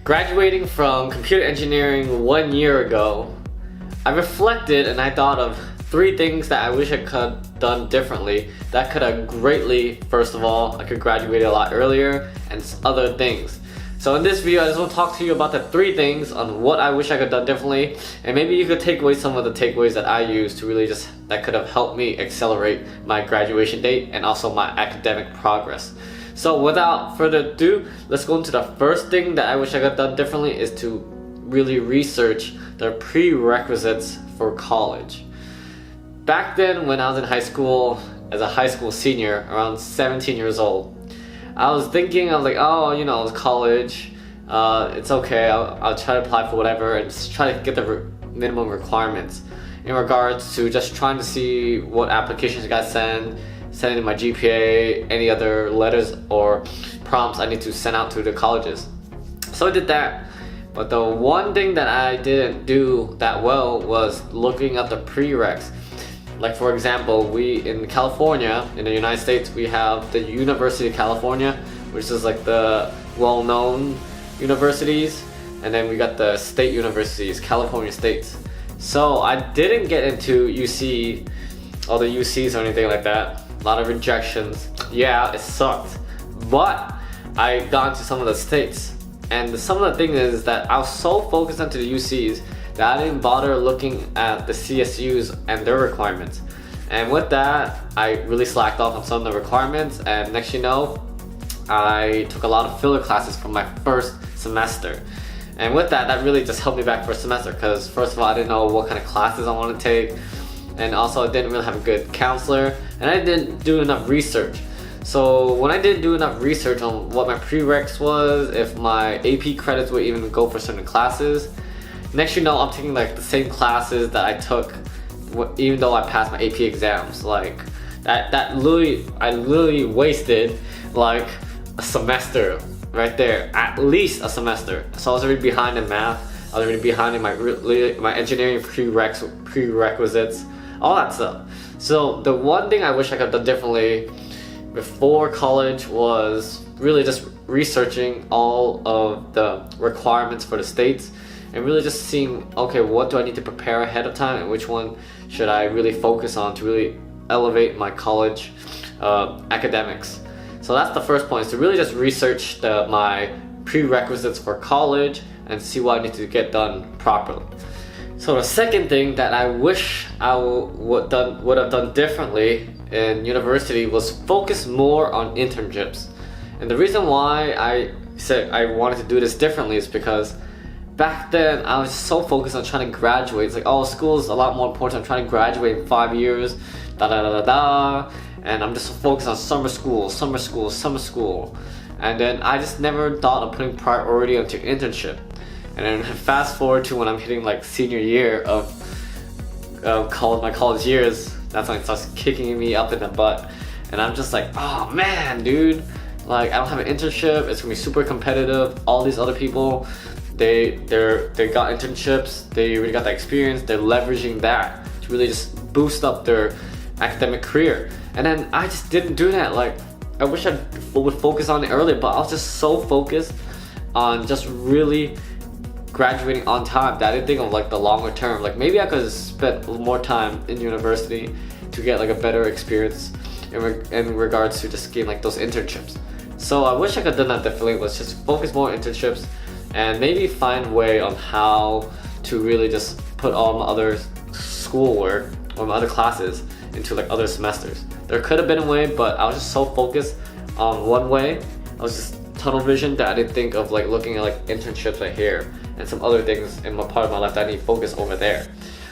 Graduating from computer engineering 1 year ago, I reflected and I thought of 3 things that I wish I could have done differently that could have greatly, first of all, I could graduate a lot earlier and other things. So in this video, I just want to talk to you about the 3 things on what I wish I could have done differently, and maybe you could take away some of the takeaways that I used to really that could have helped me accelerate my graduation date and also my academic progress. So without further ado, let's go into the first thing that I wish I could have done differently is to really research the prerequisites for college. Back then when I was in high school, as a high school senior, around 17 years old, I was thinking, I was like, oh, you know, it's college, it's okay, I'll try to apply for whatever and just try to get the minimum requirements in regards to just trying to see what applications I got send in my GPA, any other letters or prompts I need to send out to the colleges. So I did that, but the one thing that I didn't do that well was looking at the prereqs. Like for example, we in California, in the United States, we have the University of California, which is like the well-known universities, and then we got the state universities, California states. So I didn't get into UC, all the UCs or anything like that. A lot of rejections. Yeah, it sucked. But I got into some of the states, and some of the thing is that I was so focused onto the UCs that I didn't bother looking at the CSUs and their requirements. And with that, I really slacked off on some of the requirements, and next you know, I took a lot of filler classes for my first semester. And with that, that really just held me back for a semester because first of all, I didn't know what kind of classes I wanted to take, and also I didn't really have a good counselor, and I didn't do enough research. So when I didn't do enough research on what my prereqs was, if my AP credits would even go for certain classes, next you know, I'm taking like the same classes that I took even though I passed my AP exams. Like I literally wasted like a semester right there, at least a semester. So I was already behind in math, I was already behind in my engineering prerequisites, all that stuff. So the one thing I wish I could have done differently before college was really just researching all of the requirements for the states and really just seeing, okay, what do I need to prepare ahead of time and which one should I really focus on to really elevate my college academics. So that's the first point, is to really just research my prerequisites for college and see what I need to get done properly. So the second thing that I wish I would have done differently in university was focus more on internships. And the reason why I said I wanted to do this differently is because back then I was so focused on trying to graduate. It's like, oh, school's a lot more important, I'm trying to graduate in 5 years, and I'm just focused on summer school. And then I just never thought of putting priority onto internship. And then fast forward to when I'm hitting like senior year of my college years, that's when it starts kicking me up in the butt. And I'm just like, oh man, dude, like I don't have an internship, it's gonna be super competitive. All these other people, they got internships, they already got that experience, they're leveraging that to really just boost up their academic career. And then I just didn't do that. Like I wish I would focus on it earlier, but I was just so focused on just really graduating on time that I didn't think of like the longer term. Like maybe I could have spent more time in university to get like a better experience in regards to just getting like those internships. So I wish I could have done that differently, was just focus more on internships and maybe find a way on how to really just put all my other schoolwork or my other classes into like other semesters. There could have been a way, but I was just so focused on one way. I was just tunnel vision that I didn't think of like looking at like internships right here and some other things in my part of my life that I need to focus over there.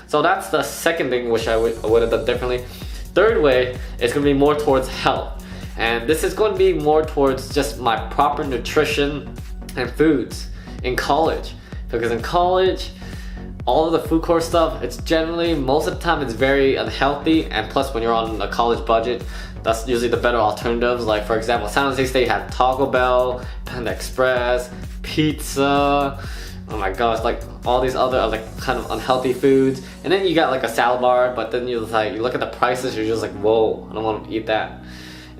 So that's the second thing which I would have done differently. Third way is going to be more towards health, and this is going to be more towards just my proper nutrition and foods in college, because in college all of the food court stuff, it's generally, most of the time, it's very unhealthy, and plus when you're on a college budget, that's usually the better alternatives. Like for example, San Jose State had Taco Bell, Panda Express, pizza, oh my gosh, like all these other like kind of unhealthy foods. And then you got like a salad bar, but then you look at the prices, you're just like, whoa, I don't want to eat that.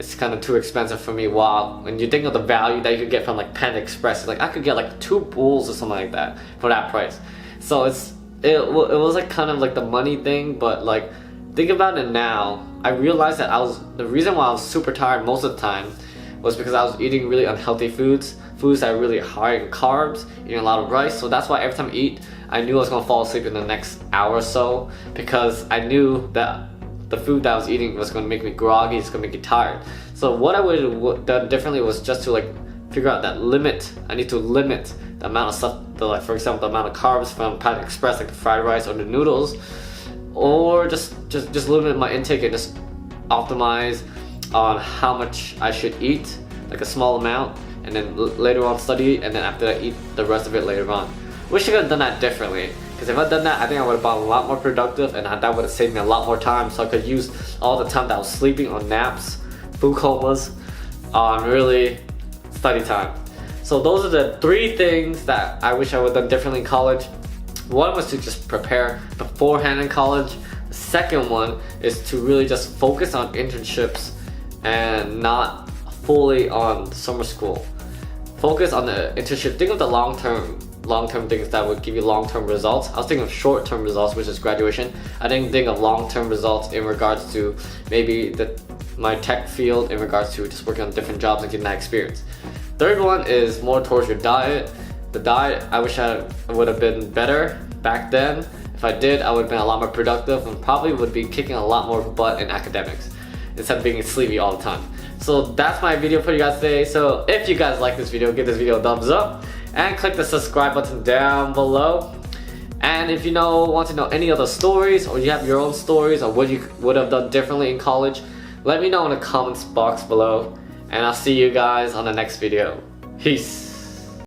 it's kind of too expensive for me. Wow, when you think of the value that you could get from like Panda Express, it's like I could get like 2 bowls or something like that for that price. So it was like kind of like the money thing, but like think about it now. I realized that the reason why I was super tired most of the time was because I was eating really unhealthy foods that are really high in carbs, eating a lot of rice. So that's why every time I eat, I knew I was gonna fall asleep in the next hour or so, because I knew that the food that I was eating was gonna make me groggy, it's gonna make me tired. So what I would have done differently was just to like figure out that limit. I need to limit the amount of stuff, like for example, the amount of carbs from Panda Express, like the fried rice or the noodles, or just limit my intake and just optimize on how much I should eat, like a small amount, and then later on study, and then after that eat the rest of it later on. Wish I could have done that differently, because if I'd done that, I think I would have been a lot more productive, and that would have saved me a lot more time, so I could use all the time that I was sleeping on naps, food comas, on really study time. So those are the 3 things that I wish I would have done differently in college. One was to just prepare beforehand in college. The second one is to really just focus on internships and not fully on summer school. Focus on the internship. Think of the long-term things that would give you long-term results. I was thinking of short-term results, which is graduation. I didn't think of long-term results in regards to maybe my tech field, in regards to just working on different jobs and getting that experience. Third one is more towards your diet. The diet, I wish I would have been better back then. If I did, I would have been a lot more productive and probably would be kicking a lot more butt in academics instead of being sleepy all the time. So that's my video for you guys today. So if you guys like this video, give this video a thumbs up and click the subscribe button down below. And if you want to know any other stories, or you have your own stories, or what you would have done differently in college, let me know in the comments box below. And I'll see you guys on the next video. Peace.